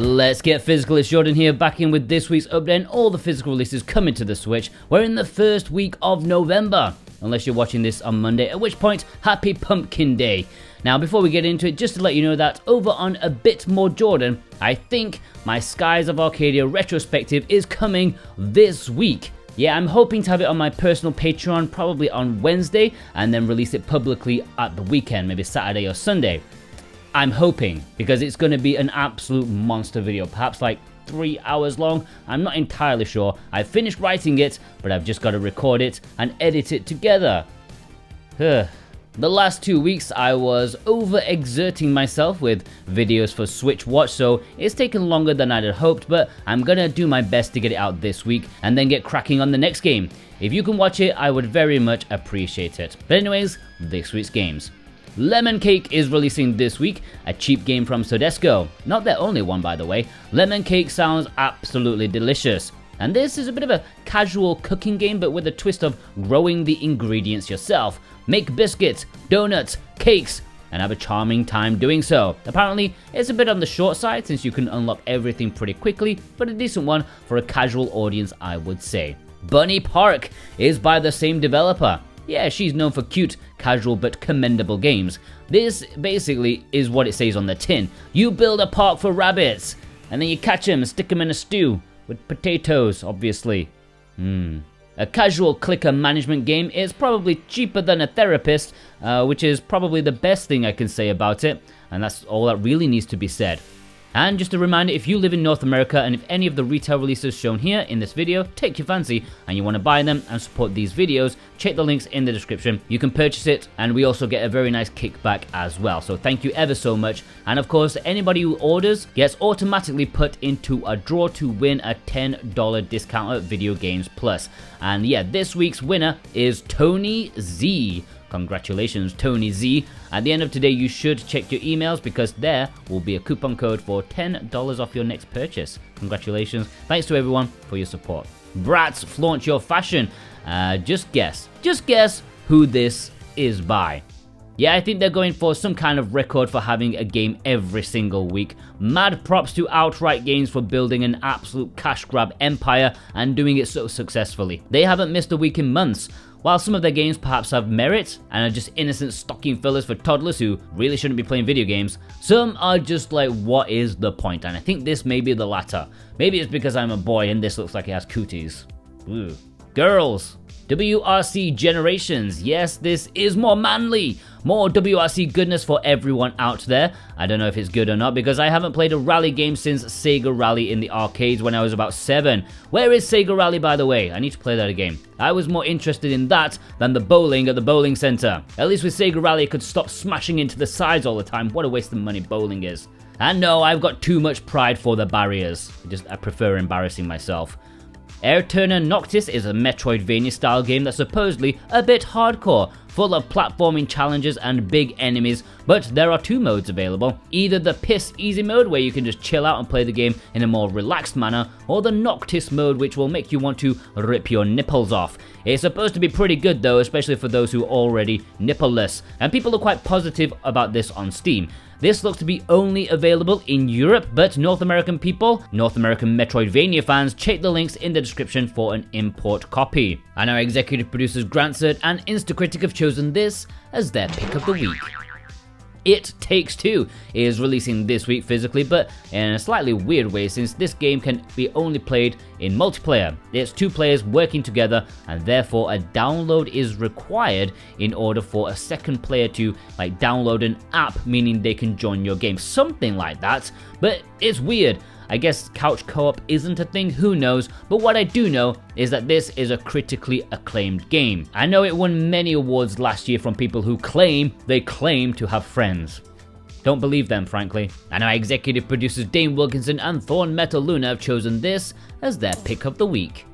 Let's get physical. It's Jordan here, back in with this week's update and all the physical releases coming to the Switch. We're in the first week of November, unless you're watching this on Monday, at which point, happy Pumpkin Day. Now, before we get into it, just to let you know that over on A Bit More Jordan, I think my Skies of Arcadia retrospective is coming this week. Yeah, I'm hoping to have it on my personal Patreon probably on Wednesday, and then release it publicly at the weekend, maybe Saturday or Sunday. I'm hoping, because it's going to be an absolute monster video, perhaps like 3 hours long. I'm not entirely sure. I've finished writing it, but I've just got to record it and edit it together. The last 2 weeks I was overexerting myself with videos for Switch Watch, so it's taken longer than I'd hoped, but I'm gonna do my best to get it out this week and then get cracking on the next game. If you can watch it, I would very much appreciate it. But anyways, this week's games. Lemon Cake is releasing this week, a cheap game from Sodesco. Not their only one, by the way. Lemon Cake sounds absolutely delicious. And this is a bit of a casual cooking game, but with a twist of growing the ingredients yourself. Make biscuits, donuts, cakes, and have a charming time doing so. Apparently, it's a bit on the short side since you can unlock everything pretty quickly, but a decent one for a casual audience, I would say. Bunny Park is by the same developer. Yeah, she's known for cute, casual, but commendable games. This basically is what it says on the tin. You build a park for rabbits, and then you catch them and stick them in a stew. With potatoes, obviously. A casual clicker management game is probably cheaper than a therapist, which is probably the best thing I can say about it, and that's all that really needs to be said. And just a reminder, if you live in North America and if any of the retail releases shown here in this video take your fancy and you want to buy them and support these videos, check the links in the description. You can purchase it, and we also get a very nice kickback as well. So thank you ever so much. And of course, anybody who orders gets automatically put into a draw to win a $10 discount at Video Games Plus. And yeah, this week's winner is Tony Z. Congratulations, Tony Z. At the end of today, you should check your emails because there will be a coupon code for $10 off your next purchase. Congratulations. Thanks to everyone for your support. Bratz, flaunt your fashion. Just guess who this is by. Yeah, I think they're going for some kind of record for having a game every single week. Mad props to Outright Games for building an absolute cash grab empire and doing it so successfully. They haven't missed a week in months. While some of their games perhaps have merit and are just innocent stocking fillers for toddlers who really shouldn't be playing video games, some are just like, what is the point? And I think this may be the latter. Maybe it's because I'm a boy and this looks like it has cooties. Ooh. Girls. WRC Generations. Yes, this is more manly. More WRC goodness for everyone out there. I don't know if it's good or not because I haven't played a rally game since Sega Rally in the arcades when I was about 7. Where is Sega Rally, by the way? I need to play that again. I was more interested in that than the bowling at the bowling center. At least with Sega Rally I could stop smashing into the sides all the time. What a waste of money bowling is. And no, I've got too much pride for the barriers. I prefer embarrassing myself. Aeterna Noctis is a Metroidvania style game that's supposedly a bit hardcore, full of platforming challenges and big enemies, but there are 2 modes available. Either the piss easy mode where you can just chill out and play the game in a more relaxed manner, or the Noctis mode which will make you want to rip your nipples off. It's supposed to be pretty good though, especially for those who are already nippleless, and people are quite positive about this on Steam. This looks to be only available in Europe, but North American people, North American Metroidvania fans, check the links in the description for an import copy. And our executive producers Grantsert and Instacritic have chosen this as their pick of the week. It Takes Two is releasing this week physically, but in a slightly weird way since this game can be only played in multiplayer. It's 2 players working together and therefore a download is required in order for a second player to download an app, meaning they can join your game. Something like that, but it's weird. I guess couch co-op isn't a thing, who knows, but what I do know is that this is a critically acclaimed game. I know it won many awards last year from people who claim to have friends. Don't believe them, frankly. And our executive producers Dane Wilkinson and Thorn Metal Luna have chosen this as their pick of the week.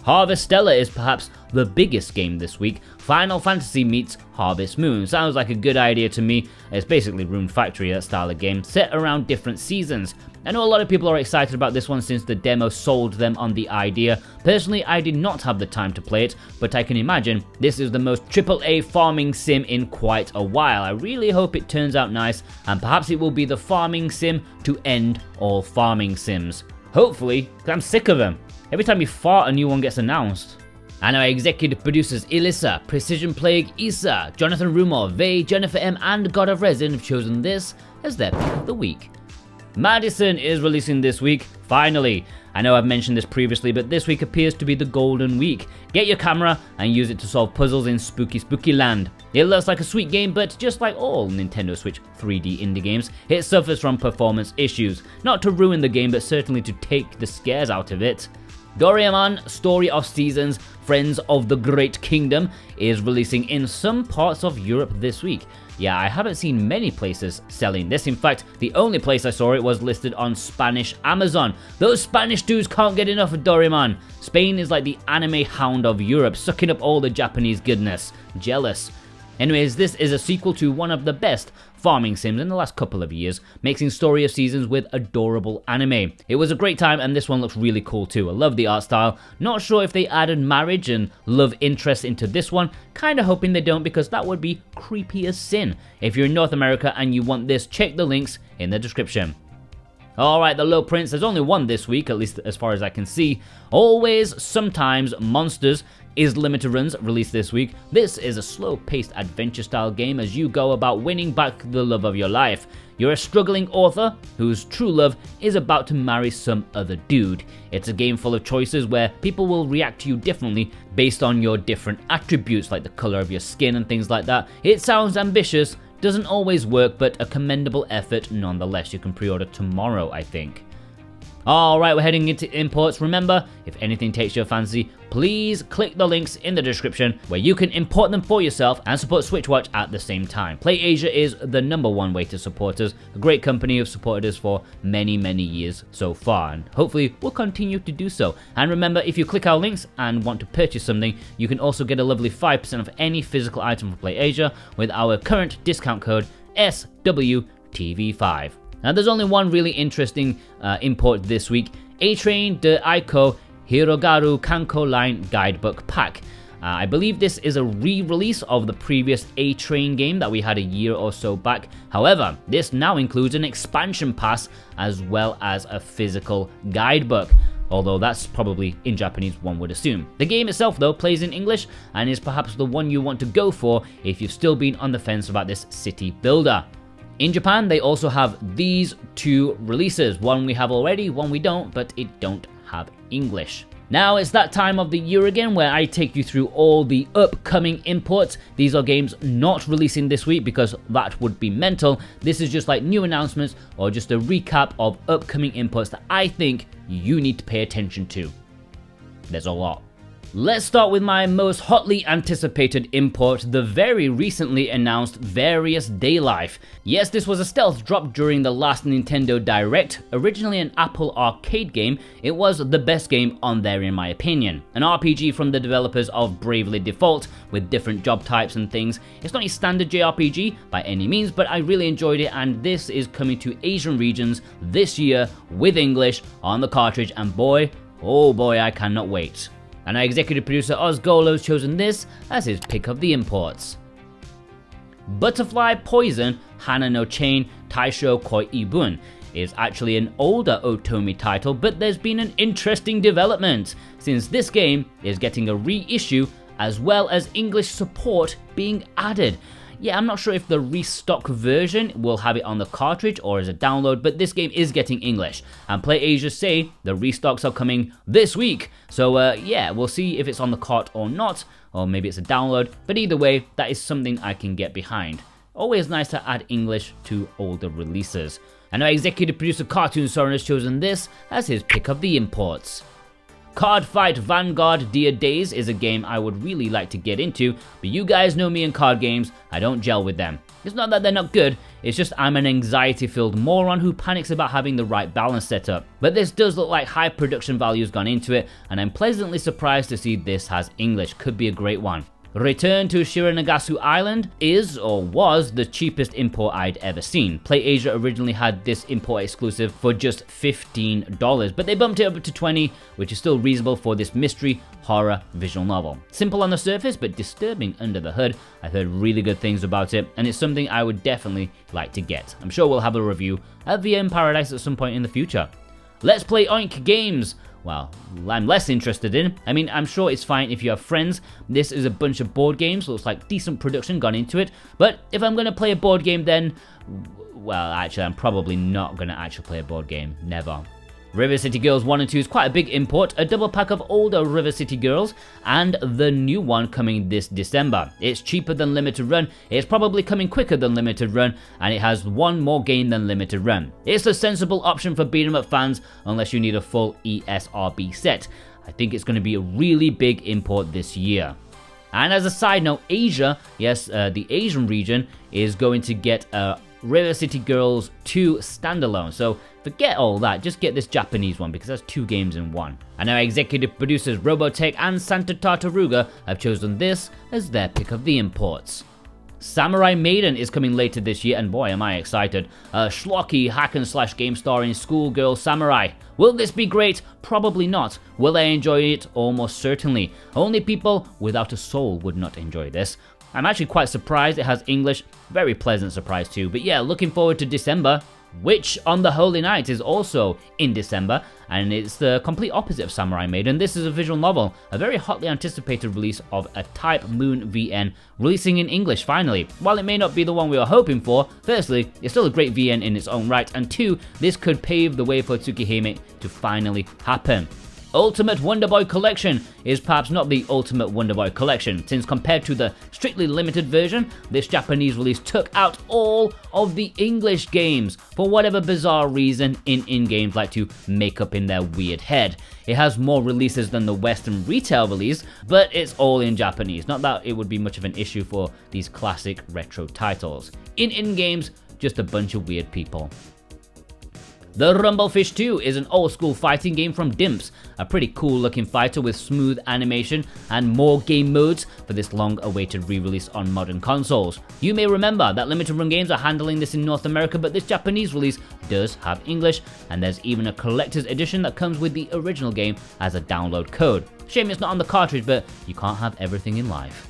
Harvestella is perhaps the biggest game this week. Final Fantasy meets Harvest Moon. Sounds like a good idea to me. It's basically Rune Factory, that style of game, set around different seasons. I know a lot of people are excited about this one since the demo sold them on the idea. Personally, I did not have the time to play it, but I can imagine this is the most AAA farming sim in quite a while. I really hope it turns out nice, and perhaps it will be the farming sim to end all farming sims. Hopefully, because I'm sick of them. Every time you fart, a new one gets announced. And our executive producers Elissa, Precision Plague, Issa, Jonathan Rumor, Vey, Jennifer M, and God of Resin have chosen this as their pick of the week. Madison is releasing this week, finally. I know I've mentioned this previously, but this week appears to be the golden week. Get your camera and use it to solve puzzles in spooky land. It looks like a sweet game, but just like all Nintendo Switch 3D indie games, it suffers from performance issues. Not to ruin the game, but certainly to take the scares out of it. Doraemon, Story of Seasons, Friends of the Great Kingdom is releasing in some parts of Europe this week. Yeah, I haven't seen many places selling this. In fact, the only place I saw it was listed on Spanish Amazon. Those Spanish dudes can't get enough of Doraemon. Spain is like the anime hound of Europe, sucking up all the Japanese goodness. Jealous. Anyways, this is a sequel to one of the best farming sims in the last couple of years, mixing Story of Seasons with adorable anime. It was a great time, and this one looks really cool too. I love the art style. Not sure if they added marriage and love interest into this one. Kinda hoping they don't, because that would be creepy as sin. If you're in North America and you want this, check the links in the description. Alright, the Low Prince, there's only one this week, at least as far as I can see. Always, Sometimes, Monsters is limited runs released this week. This is a slow-paced adventure-style game as you go about winning back the love of your life. You're a struggling author whose true love is about to marry some other dude. It's a game full of choices where people will react to you differently based on your different attributes, like the color of your skin and things like that. It sounds ambitious, doesn't always work, but a commendable effort nonetheless. You can pre-order tomorrow, I think. Alright, we're heading into imports. Remember, if anything takes your fancy, please click the links in the description where you can import them for yourself and support Switchwatch at the same time. PlayAsia is the #1 way to support us. A great company who've supported us for many years so far, and hopefully will continue to do so. And remember, if you click our links and want to purchase something, you can also get a lovely 5% of any physical item from PlayAsia with our current discount code SWTV5. Now there's only one really interesting import this week, A-Train de Ikou Hirogaru Kankou line Guidebook pack. I believe this is a re-release of the previous A-Train game that we had a year or so back. However, this now includes an expansion pass as well as a physical guidebook. Although that's probably in Japanese, one would assume. The game itself though plays in English and is perhaps the one you want to go for if you've still been on the fence about this city builder. In Japan, they also have these two releases. One we have already, one we don't, but it don't have English. Now it's that time of the year again where I take you through all the upcoming imports. These are games not releasing this week because that would be mental. This is just like new announcements or just a recap of upcoming imports that I think you need to pay attention to. There's a lot. Let's start with my most hotly anticipated import, the very recently announced Various Daylife. Yes, this was a stealth drop during the last Nintendo Direct. Originally an Apple arcade game, it was the best game on there in my opinion. An RPG from the developers of Bravely Default, with different job types and things. It's not a standard JRPG by any means, but I really enjoyed it, and this is coming to Asian regions this year with English on the cartridge, and boy, oh boy, I cannot wait. And our executive producer Ozgolo has chosen this as his pick of the imports. Butterfly Poison Hana no Chain Taisho Koi Ibun is actually an older Otomi title, but there's been an interesting development since this game is getting a reissue as well as English support being added. Yeah, I'm not sure if the restock version will have it on the cartridge or as a download, but this game is getting English. And PlayAsia say the restocks are coming this week. So yeah, we'll see if it's on the cart or not, or maybe it's a download. But either way, that is something I can get behind. Always nice to add English to older releases. And our executive producer Cartoon Soren has chosen this as his pick of the imports. Cardfight Vanguard Dear Days is a game I would really like to get into, but you guys know me in card games, I don't gel with them. It's not that they're not good, it's just I'm an anxiety-filled moron who panics about having the right balance set up. But this does look like high production value's gone into it, and I'm pleasantly surprised to see this has English. Could be a great one. Return to Shironagasu Island is, or was, the cheapest import I'd ever seen. PlayAsia originally had this import exclusive for just $15, but they bumped it up to $20, which is still reasonable for this mystery horror visual novel. Simple on the surface, but disturbing under the hood. I've heard really good things about it, and it's something I would definitely like to get. I'm sure we'll have a review at VM Paradise at some point in the future. Let's Play Oink games. Well, I'm less interested in. I mean, I'm sure it's fine if you have friends. This is a bunch of board games, looks like decent production gone into it. But if I'm going to play a board game, then, well, actually, I'm probably not going to actually play a board game. Never. River City Girls 1 and 2 is quite a big import, a double pack of older River City Girls, and the new one coming this December. It's cheaper than Limited Run, it's probably coming quicker than Limited Run, and it has one more game than Limited Run. It's a sensible option for beat 'em up fans, unless you need a full ESRB set. I think it's going to be a really big import this year. And as a side note, Asia, yes, the Asian region, is going to get a River City Girls 2 standalone, so forget all that, just get this Japanese one because that's 2 games in one. And our executive producers Robotech and Santa Tartaruga have chosen this as their pick of the imports. Samurai Maiden is coming later this year, and boy am I excited. A schlocky hack and slash game starring schoolgirl samurai. Will this be great? Probably not. Will I enjoy it? Almost certainly. Only people without a soul would not enjoy this. I'm actually quite surprised it has English, very pleasant surprise too, but yeah, looking forward to December. Witch on the Holy Night is also in December, and it's the complete opposite of Samurai Maiden. This is a visual novel, a very hotly anticipated release of a Type Moon VN, releasing in English finally. While it may not be the one we were hoping for, firstly, it's still a great VN in its own right, and two, this could pave the way for Tsukihime to finally happen. Ultimate Wonder Boy Collection is perhaps not the Ultimate Wonder Boy Collection, since compared to the strictly limited version, this Japanese release took out all of the English games, for whatever bizarre reason in games like to make up in their weird head. It has more releases than the Western retail release, but it's all in Japanese, not that it would be much of an issue for these classic retro titles. In games, just a bunch of weird people. The Rumblefish 2 is an old-school fighting game from Dimps, a pretty cool-looking fighter with smooth animation and more game modes for this long-awaited re-release on modern consoles. You may remember that Limited Run Games are handling this in North America, but this Japanese release does have English, and there's even a collector's edition that comes with the original game as a download code. Shame it's not on the cartridge, but you can't have everything in life.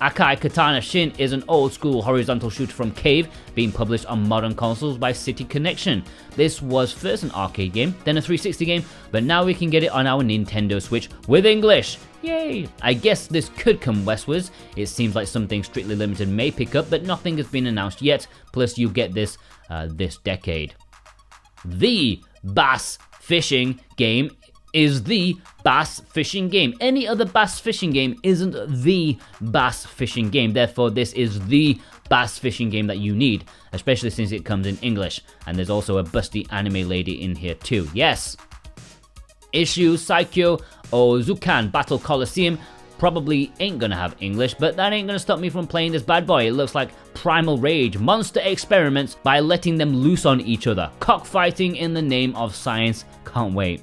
Akai Katana Shin is an old-school horizontal shooter from Cave, being published on modern consoles by City Connection. This was first an arcade game, then a 360 game, but now we can get it on our Nintendo Switch with English. Yay! I guess this could come westwards. It seems like something Strictly Limited may pick up, but nothing has been announced yet, plus you get this this decade. The bass fishing game is the bass fishing game. Any other bass fishing game isn't the bass fishing game. Therefore, this is the bass fishing game that you need, especially since it comes in English. And there's also a busty anime lady in here too. Yes! Ishu, Saikyo, Ozukan Battle Coliseum probably ain't gonna have English, but that ain't gonna stop me from playing this bad boy. It looks like primal rage, monster experiments by letting them loose on each other. Cockfighting in the name of science. Can't wait.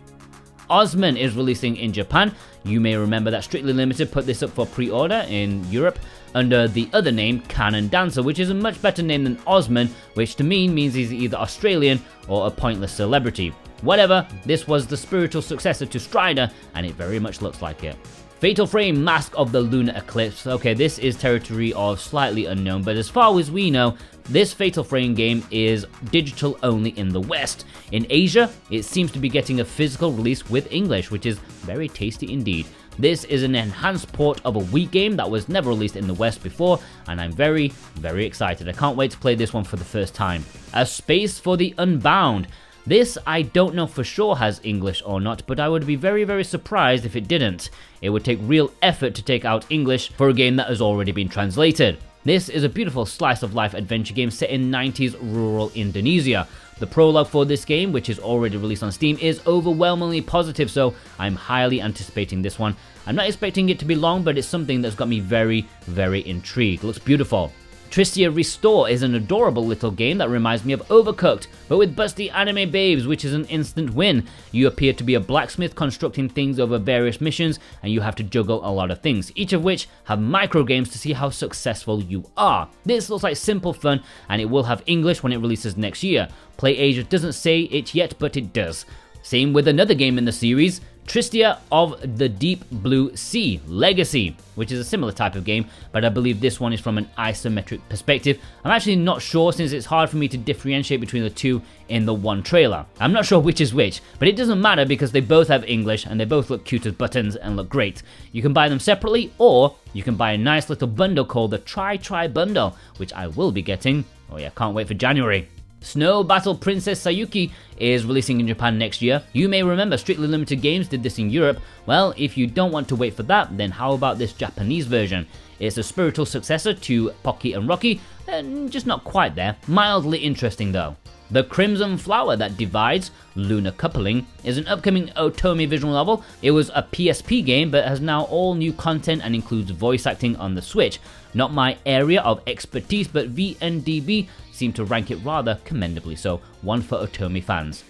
Osman is releasing in Japan. You may remember that Strictly Limited put this up for pre-order in Europe under the other name Cannon Dancer, which is a much better name than Osman, which to me means he's either Australian or a pointless celebrity. Whatever, this was the spiritual successor to Strider, and it very much looks like it. Fatal Frame Mask of the Lunar Eclipse. Okay, this is territory of slightly unknown, but as far as we know, this Fatal Frame game is digital only in the West. In Asia, it seems to be getting a physical release with English, which is very tasty indeed. This is an enhanced port of a Wii game that was never released in the West before, and I'm very, very excited. I can't wait to play this one for the first time. A Space for the Unbound. This I don't know for sure has English or not, but I would be very, very surprised if it didn't. It would take real effort to take out English for a game that has already been translated. This is a beautiful slice-of-life adventure game set in 90s rural Indonesia. The prologue for this game, which is already released on Steam, is overwhelmingly positive, so I'm highly anticipating this one. I'm not expecting it to be long, but it's something that's got me very, very intrigued. Looks beautiful. Tristia Restore is an adorable little game that reminds me of Overcooked, but with busty anime babes, which is an instant win. You appear to be a blacksmith constructing things over various missions, and you have to juggle a lot of things, each of which have micro games to see how successful you are. This looks like simple fun, and it will have English when it releases next year. PlayAsia doesn't say it yet, but it does. Same with another game in the series, Tristia of the Deep Blue Sea Legacy, which is a similar type of game, but I believe this one is from an isometric perspective. I'm actually not sure, since it's hard for me to differentiate between the two in the one trailer. I'm not sure which is which, but it doesn't matter because they both have English and they both look cute as buttons and look great. You can buy them separately, or you can buy a nice little bundle called the Try Bundle, which I will be getting. Oh yeah, can't wait for January. Snow Battle Princess Sayuki is releasing in Japan next year. You may remember Strictly Limited Games did this in Europe. Well, if you don't want to wait for that, then how about this Japanese version? It's a spiritual successor to Pocky and Rocky, and just not quite there. Mildly interesting though. The Crimson Flower That Divides, Lunar Coupling, is an upcoming Otome visual novel. It was a PSP game, but has now all new content and includes voice acting on the Switch. Not my area of expertise, but VNDB seem to rank it rather commendably so. One for Otome fans.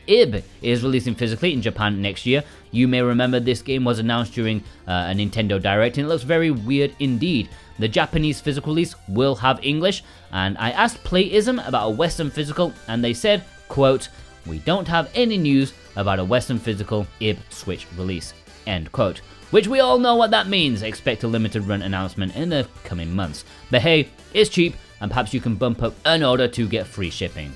Ib is releasing physically in Japan next year. You may remember this game was announced during a Nintendo Direct, and it looks very weird indeed. The Japanese physical release will have English, and I asked Playism about a Western physical, and they said, quote, "We don't have any news about a Western physical Ib Switch release," end quote. Which we all know what that means. Expect a limited run announcement in the coming months. But hey, it's cheap, and perhaps you can bump up an order to get free shipping.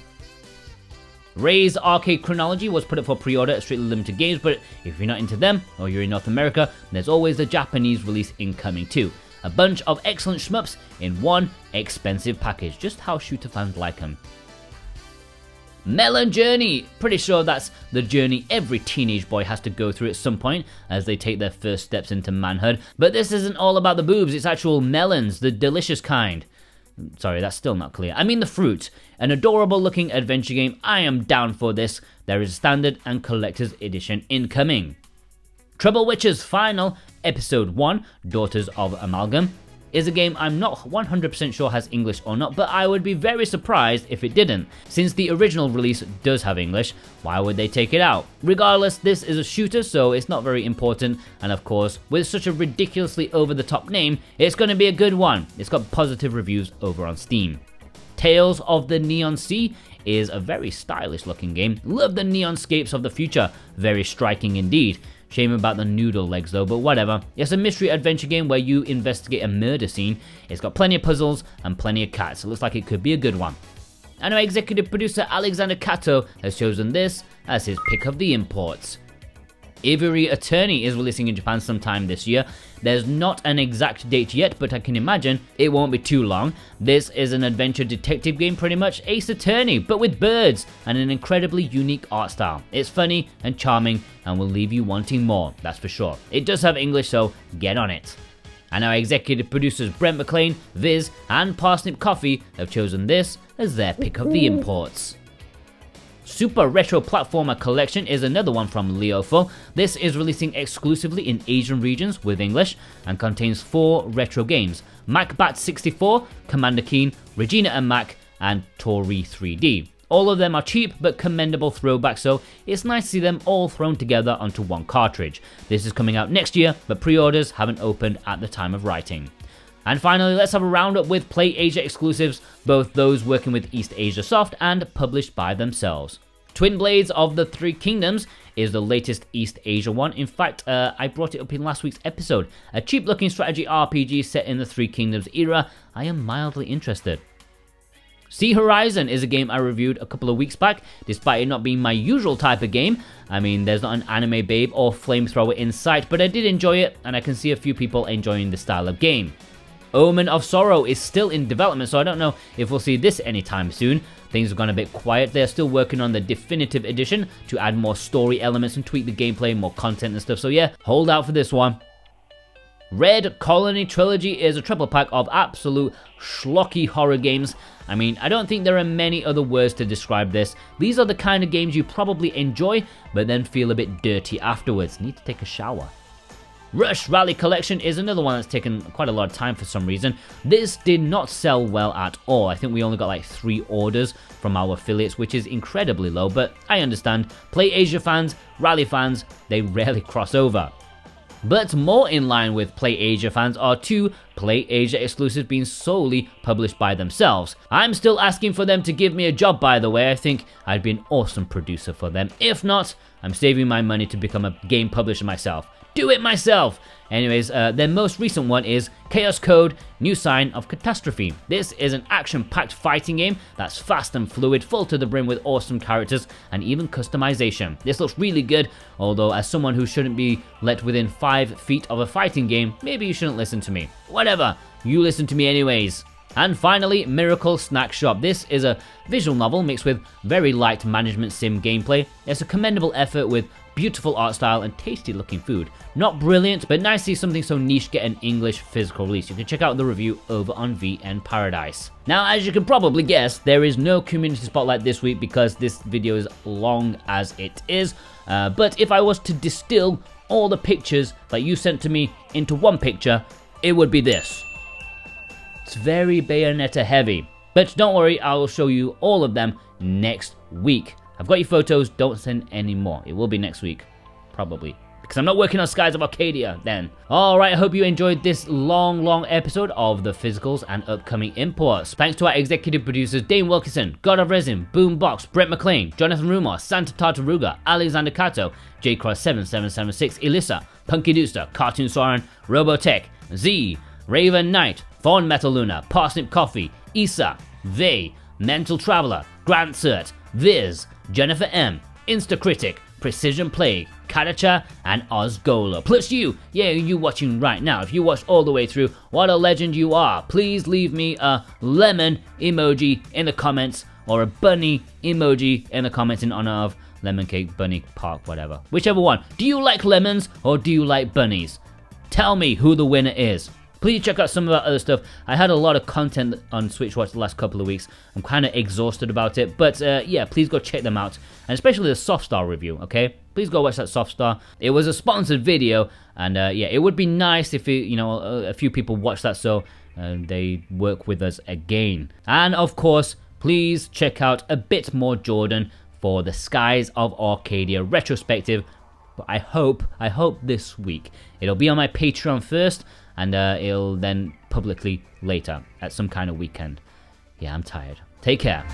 Ray's Arcade Chronology was put up for pre-order at Strictly Limited Games, but if you're not into them, or you're in North America, there's always the Japanese release incoming too. A bunch of excellent shmups in one expensive package. Just how shooter fans like them. Melon Journey! Pretty sure that's the journey every teenage boy has to go through at some point as they take their first steps into manhood. But this isn't all about the boobs, it's actual melons, the delicious kind. Sorry, that's still not clear. I mean the fruit. An adorable looking adventure game. I am down for this. There is a standard and collector's edition incoming. Trouble Witch's Final, Episode 1, Daughters of Amalgam, is a game I'm not 100% sure has English or not, but I would be very surprised if it didn't. Since the original release does have English, why would they take it out? Regardless, this is a shooter, so it's not very important, and of course, with such a ridiculously over-the-top name, it's going to be a good one. It's got positive reviews over on Steam. Tales of the Neon Sea is a very stylish looking game. Love the neonscapes of the future, very striking indeed. Shame about the noodle legs though, but whatever. It's a mystery adventure game where you investigate a murder scene. It's got plenty of puzzles and plenty of cats. It looks like it could be a good one. And our executive producer Alexander Kato has chosen this as his pick of the imports. Aviary Attorney is releasing in Japan sometime this year. There's not an exact date yet, but I can imagine it won't be too long. This is an adventure detective game, pretty much Ace Attorney, but with birds and an incredibly unique art style. It's funny and charming and will leave you wanting more, that's for sure. It does have English, so get on it. And our executive producers Brent McLean, Viz, and Parsnip Coffee have chosen this as their pick of the imports. Super Retro Platformer Collection is another one from Leofo. This is releasing exclusively in Asian regions with English and contains 4 retro games: MacBat 64, Commander Keen, Regina and Mac, and Tori 3D. All of them are cheap but commendable throwbacks, so it's nice to see them all thrown together onto one cartridge. This is coming out next year, but pre-orders haven't opened at the time of writing. And finally, let's have a roundup with PlayAsia exclusives, both those working with East Asia Soft and published by themselves. Twin Blades of the Three Kingdoms is the latest East Asia one. In fact, I brought it up in last week's episode. A cheap looking strategy RPG set in the Three Kingdoms era. I am mildly interested. Sea Horizon is a game I reviewed a couple of weeks back, despite it not being my usual type of game. I mean, there's not an anime babe or flamethrower in sight, but I did enjoy it, and I can see a few people enjoying the style of game. Omen of Sorrow is still in development, so I don't know if we'll see this anytime soon. Things have gone a bit quiet. They're still working on the definitive edition to add more story elements and tweak the gameplay, more content and stuff, so yeah, hold out for this one. Red Colony Trilogy is a triple pack of absolute schlocky horror games. I mean, I don't think there are many other words to describe this. These are the kind of games you probably enjoy, but then feel a bit dirty afterwards. Need to take a shower. Rush Rally Collection is another one that's taken quite a lot of time for some reason. This did not sell well at all. I think we only got like 3 orders from our affiliates, which is incredibly low, but I understand. Play Asia fans, Rally fans, they rarely cross over. But more in line with Play Asia fans are 2 Play Asia exclusives being solely published by themselves. I'm still asking for them to give me a job, by the way. I think I'd be an awesome producer for them. If not, I'm saving my money to become a game publisher myself. Do it myself! Anyways, their most recent one is Chaos Code, New Sign of Catastrophe. This is an action-packed fighting game that's fast and fluid, full to the brim with awesome characters and even customization. This looks really good, although as someone who shouldn't be let within 5 feet of a fighting game, maybe you shouldn't listen to me. Whatever, you listen to me anyways. And finally, Miracle Snack Shop. This is a visual novel mixed with very light management sim gameplay. It's a commendable effort with beautiful art style and tasty looking food. Not brilliant, but nice to see something so niche get an English physical release. You can check out the review over on VN Paradise. Now, as you can probably guess, there is no community spotlight this week because this video is long as it is. But if I was to distill all the pictures that you sent to me into one picture, it would be this. It's very Bayonetta heavy, but don't worry, I will show you all of them next week. I've got your photos, don't send any more. It will be next week, probably, because I'm not working on Skies of Arcadia then. Alright, I hope you enjoyed this long episode of the physicals and upcoming imports. Thanks to our executive producers Dane Wilkinson, God of Resin, Boombox, Brett McLean, Jonathan Rumor, Santa Tartaruga, Alexander Kato, JCross7776, Elissa, Punky Dooster, Cartoon Soren, Robotech, Z, Raven Knight, Thorn Metal Luna, Parsnip Coffee, Issa, Vey, Mental Traveler, Grant Cert, Viz, Jennifer M, Instacritic, Precision Plague, Kadacha, and Ozgola. Plus you watching right now. If you watched all the way through, what a legend you are. Please leave me a lemon emoji in the comments or a bunny emoji in the comments in honor of Lemon Cake, Bunny Park, whatever. Whichever one. Do you like lemons or do you like bunnies? Tell me who the winner is. Please check out some of that other stuff. I had a lot of content on Switch Watch the last couple of weeks. I'm kind of exhausted about it, but yeah, please go check them out. And especially the Softstar review, okay? Please go watch that Softstar. It was a sponsored video, and yeah, it would be nice if a few people watch that so they work with us again. And of course, please check out a bit more Jordan for the Skies of Arcadia retrospective. But I hope this week. It'll be on my Patreon first, and it'll then publicly later at some kind of weekend. Yeah, I'm tired. Take care.